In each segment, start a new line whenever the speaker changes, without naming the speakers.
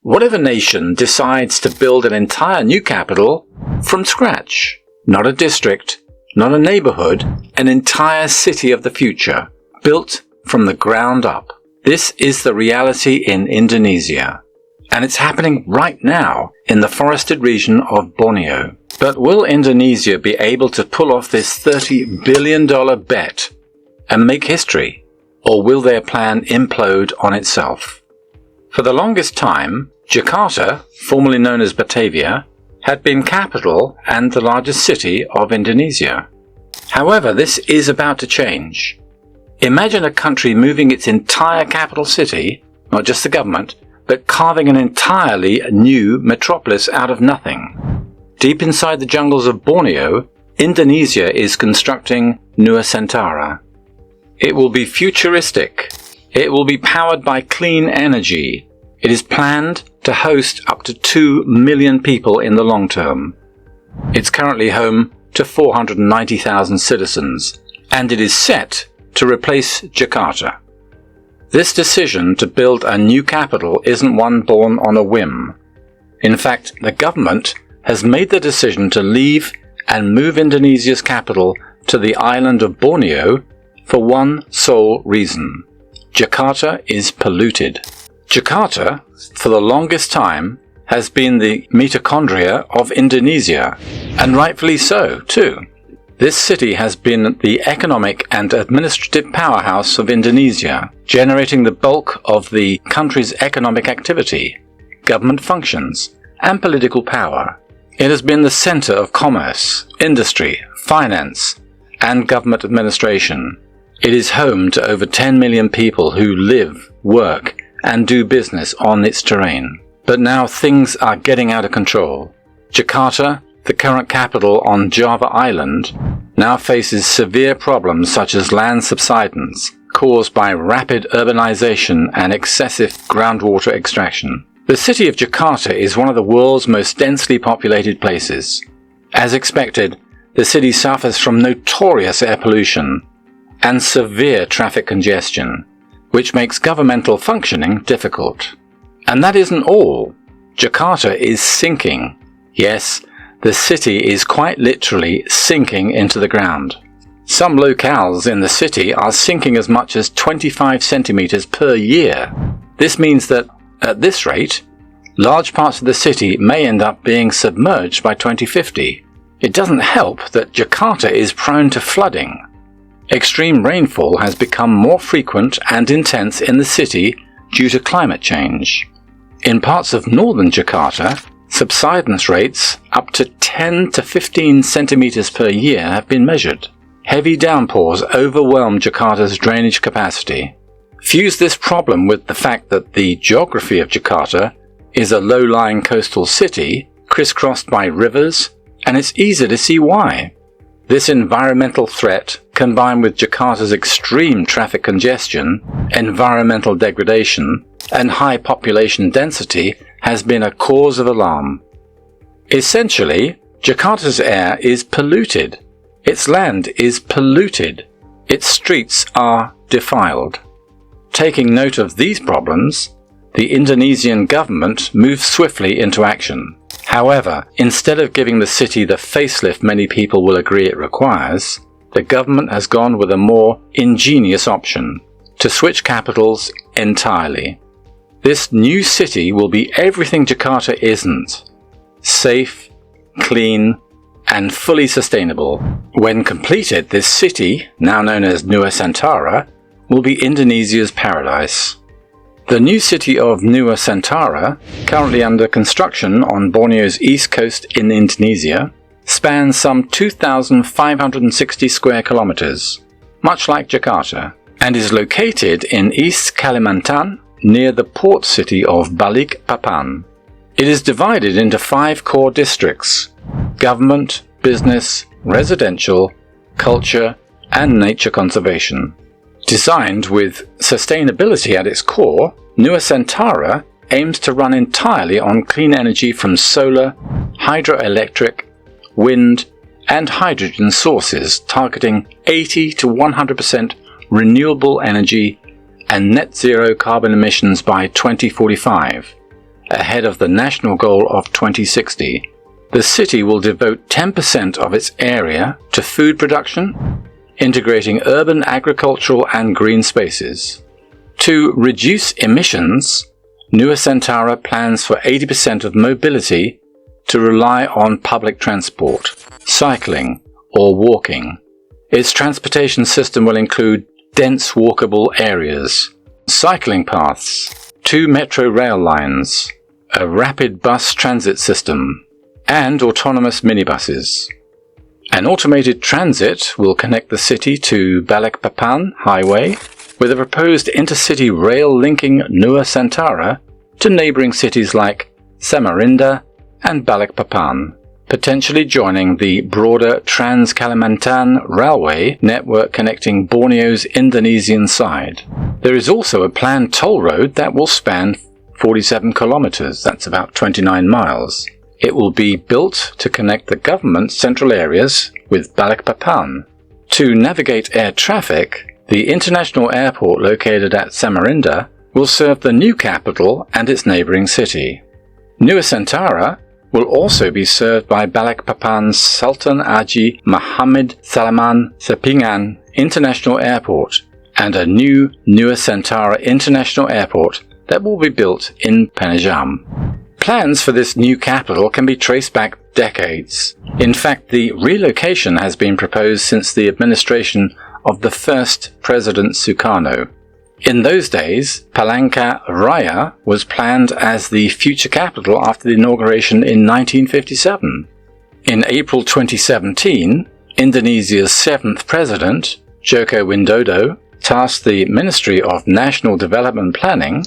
What if a nation decides to build an entire new capital from scratch? Not a district, not a neighborhood, an entire city of the future, built from the ground up. This is the reality in Indonesia. And it's happening right now in the forested region of Borneo. But will Indonesia be able to pull off this $30 billion bet and make history? Or will their plan implode on itself? For the longest time, Jakarta, formerly known as Batavia, had been capital and the largest city of Indonesia. However, this is about to change. Imagine a country moving its entire capital city, not just the government, but carving an entirely new metropolis out of nothing. Deep inside the jungles of Borneo, Indonesia is constructing Nusantara. It will be futuristic. It will be powered by clean energy. It is planned to host up to 2 million people in the long term. It's currently home to 490,000 citizens, and it is set to replace Jakarta. This decision to build a new capital isn't one born on a whim. In fact, the government has made the decision to leave and move Indonesia's capital to the island of Borneo for one sole reason. Jakarta is polluted. Jakarta, for the longest time, has been the mitochondria of Indonesia, and rightfully so, too. This city has been the economic and administrative powerhouse of Indonesia, generating the bulk of the country's economic activity, government functions, and political power. It has been the center of commerce, industry, finance, and government administration. It is home to over 10 million people who live, work, and do business on its terrain. But now things are getting out of control. Jakarta, the current capital on Java Island, now faces severe problems such as land subsidence caused by rapid urbanization and excessive groundwater extraction. The city of Jakarta is one of the world's most densely populated places. As expected, the city suffers from notorious air pollution and severe traffic congestion, which makes governmental functioning difficult. And that isn't all. Jakarta is sinking. Yes, the city is quite literally sinking into the ground. Some locales in the city are sinking as much as 25 centimeters per year. This means that, at this rate, large parts of the city may end up being submerged by 2050. It doesn't help that Jakarta is prone to flooding. Extreme rainfall has become more frequent and intense in the city due to climate change. In parts of northern Jakarta, subsidence rates up to 10 to 15 centimeters per year have been measured. Heavy downpours overwhelm Jakarta's drainage capacity. Fuse this problem with the fact that the geography of Jakarta is a low-lying coastal city crisscrossed by rivers, and it's easy to see why. This environmental threat, combined with Jakarta's extreme traffic congestion, environmental degradation, and high population density, has been a cause of alarm. Essentially, Jakarta's air is polluted. Its land is polluted. Its streets are defiled. Taking note of these problems, the Indonesian government moves swiftly into action. However, instead of giving the city the facelift many people will agree it requires, the government has gone with a more ingenious option: to switch capitals entirely. This new city will be everything Jakarta isn't: safe, clean, and fully sustainable. When completed, this city, now known as Nusantara, will be Indonesia's paradise. The new city of Nusantara, currently under construction on Borneo's east coast in Indonesia, spans some 2,560 square kilometers, much like Jakarta, and is located in East Kalimantan, near the port city of Balikpapan. It is divided into 5 core districts: government, business, residential, culture, and nature conservation. Designed with sustainability at its core, Nusantara aims to run entirely on clean energy from solar, hydroelectric, wind, and hydrogen sources, targeting 80 to 100% renewable energy and net zero carbon emissions by 2045, ahead of the national goal of 2060. The city will devote 10% of its area to food production, integrating urban, agricultural and green spaces. To reduce emissions, Nusantara plans for 80% of mobility to rely on public transport, cycling or walking. Its transportation system will include dense walkable areas, cycling paths, 2 metro rail lines, a rapid bus transit system, and autonomous minibuses. An automated transit will connect the city to Balikpapan Highway, with a proposed intercity rail linking Nusantara to neighbouring cities like Samarinda and Balikpapan, potentially joining the broader Trans-Kalimantan railway network connecting Borneo's Indonesian side. There is also a planned toll road that will span 47 kilometres, that's about 29 miles. It will be built to connect the government's central areas with Balikpapan. To navigate air traffic, the international airport located at Samarinda will serve the new capital and its neighbouring city. Nusantara will also be served by Balikpapan's Sultan Haji Muhammad Salaman Sepingan International Airport and a new Nusantara International Airport that will be built in Penajam. Plans for this new capital can be traced back decades. In fact, the relocation has been proposed since the administration of the first President Sukarno. In those days, Palangka Raya was planned as the future capital after the inauguration in 1957. In April 2017, Indonesia's 7th President, Joko Widodo, tasked the Ministry of National Development Planning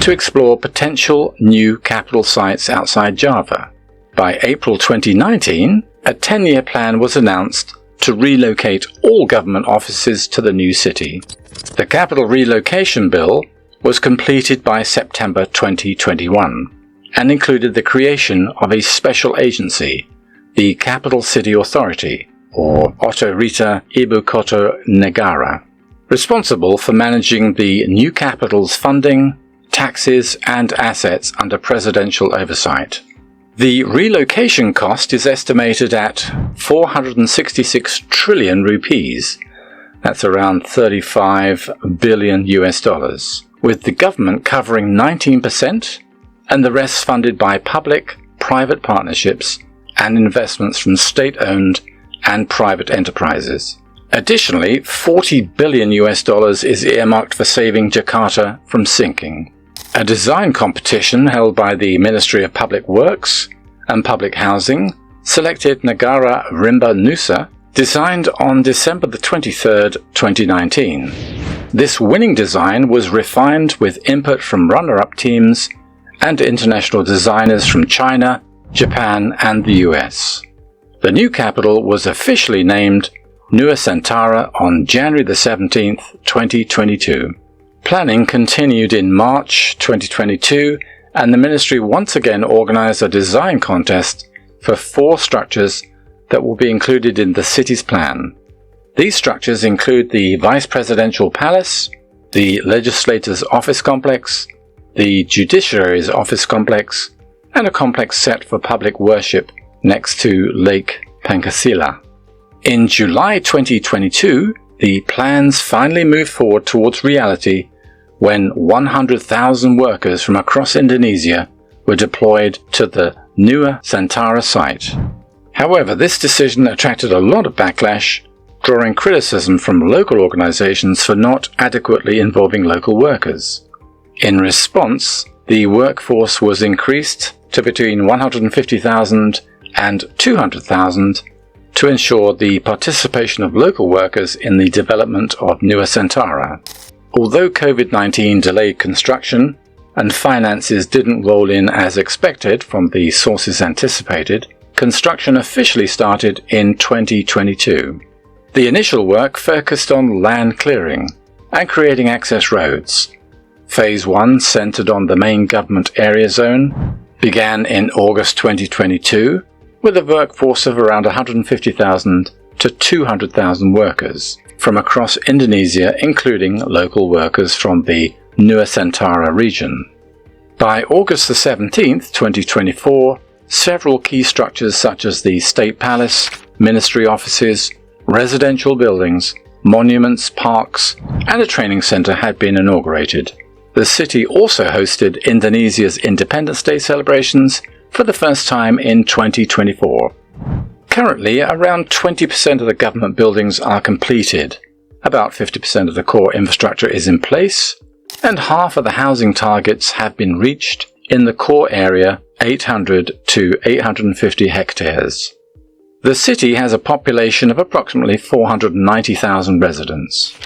to explore potential new capital sites outside Java. By April 2019, a 10-year plan was announced to relocate all government offices to the new city. The Capital Relocation Bill was completed by September 2021 and included the creation of a special agency, the Capital City Authority, or Otorita Ibu Kota Negara, responsible for managing the new capital's funding, taxes and assets under presidential oversight. The relocation cost is estimated at 466 trillion rupees. That's around 35 billion US dollars, with the government covering 19% and the rest funded by public, private partnerships and investments from state-owned and private enterprises. Additionally, 40 billion US dollars is earmarked for saving Jakarta from sinking. A design competition held by the Ministry of Public Works and Public Housing selected Negara Rimba Nusa, designed on December 23, 2019. This winning design was refined with input from runner-up teams and international designers from China, Japan and the US. The new capital was officially named Nusantara on January 17, 2022. Planning continued in March 2022, and the ministry once again organized a design contest for 4 structures that will be included in the city's plan. These structures include the Vice Presidential Palace, the Legislator's Office Complex, the Judiciary's Office Complex, and a complex set for public worship next to Lake Pancasila. In July 2022, the plans finally moved forward towards reality when 100,000 workers from across Indonesia were deployed to the Nusantara site. However, this decision attracted a lot of backlash, drawing criticism from local organizations for not adequately involving local workers. In response, the workforce was increased to between 150,000 and 200,000 to ensure the participation of local workers in the development of Nusantara. Although COVID-19 delayed construction and finances didn't roll in as expected from the sources anticipated, construction officially started in 2022. The initial work focused on land clearing and creating access roads. Phase 1, centered on the main government area zone, began in August 2022 with a workforce of around 150,000 to 200,000 workers from across Indonesia, including local workers from the Nusantara region. By August the 17th, 2024, several key structures such as the State Palace, ministry offices, residential buildings, monuments, parks, and a training centre had been inaugurated. The city also hosted Indonesia's Independence Day celebrations for the first time in 2024. Currently, around 20% of the government buildings are completed, about 50% of the core infrastructure is in place, and half of the housing targets have been reached in the core area, 800 to 850 hectares. The city has a population of approximately 490,000 residents.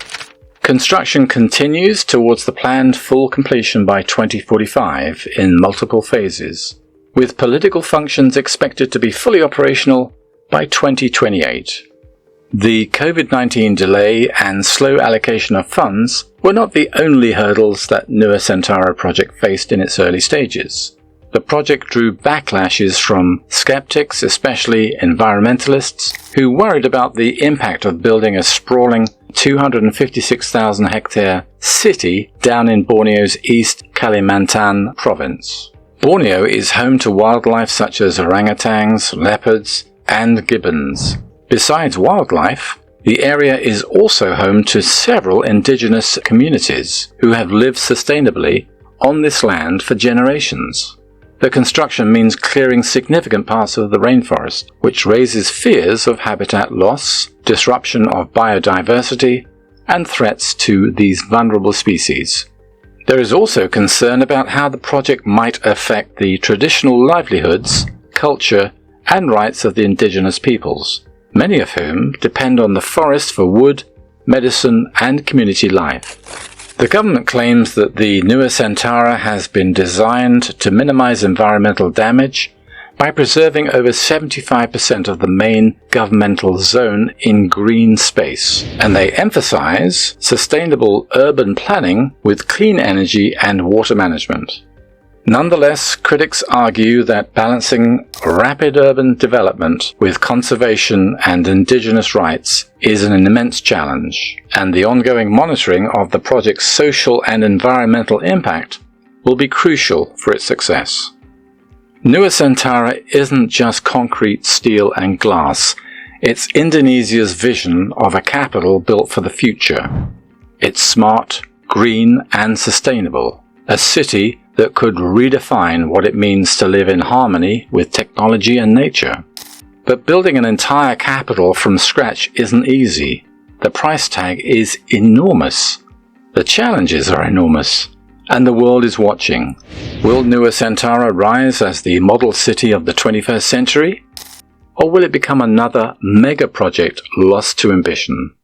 Construction continues towards the planned full completion by 2045 in multiple phases, with political functions expected to be fully operational by 2028. The COVID-19 delay and slow allocation of funds were not the only hurdles that Nusantara project faced in its early stages. The project drew backlashes from skeptics, especially environmentalists, who worried about the impact of building a sprawling 256,000 hectare city down in Borneo's East Kalimantan province. Borneo is home to wildlife such as orangutans, leopards, and gibbons. Besides wildlife, the area is also home to several indigenous communities who have lived sustainably on this land for generations. The construction means clearing significant parts of the rainforest, which raises fears of habitat loss, disruption of biodiversity, and threats to these vulnerable species. There is also concern about how the project might affect the traditional livelihoods, culture, and rights of the indigenous peoples, many of whom depend on the forest for wood, medicine, and community life. The government claims that the Nusantara has been designed to minimize environmental damage by preserving over 75% of the main governmental zone in green space, and they emphasize sustainable urban planning with clean energy and water management. Nonetheless, critics argue that balancing rapid urban development with conservation and indigenous rights is an immense challenge, and the ongoing monitoring of the project's social and environmental impact will be crucial for its success. Nusantara isn't just concrete, steel, and glass. It's Indonesia's vision of a capital built for the future. It's smart, green, and sustainable. A city that could redefine what it means to live in harmony with technology and nature. But building an entire capital from scratch isn't easy. The price tag is enormous. The challenges are enormous. And the world is watching. Will Nusantara rise as the model city of the 21st century? Or will it become another mega project lost to ambition?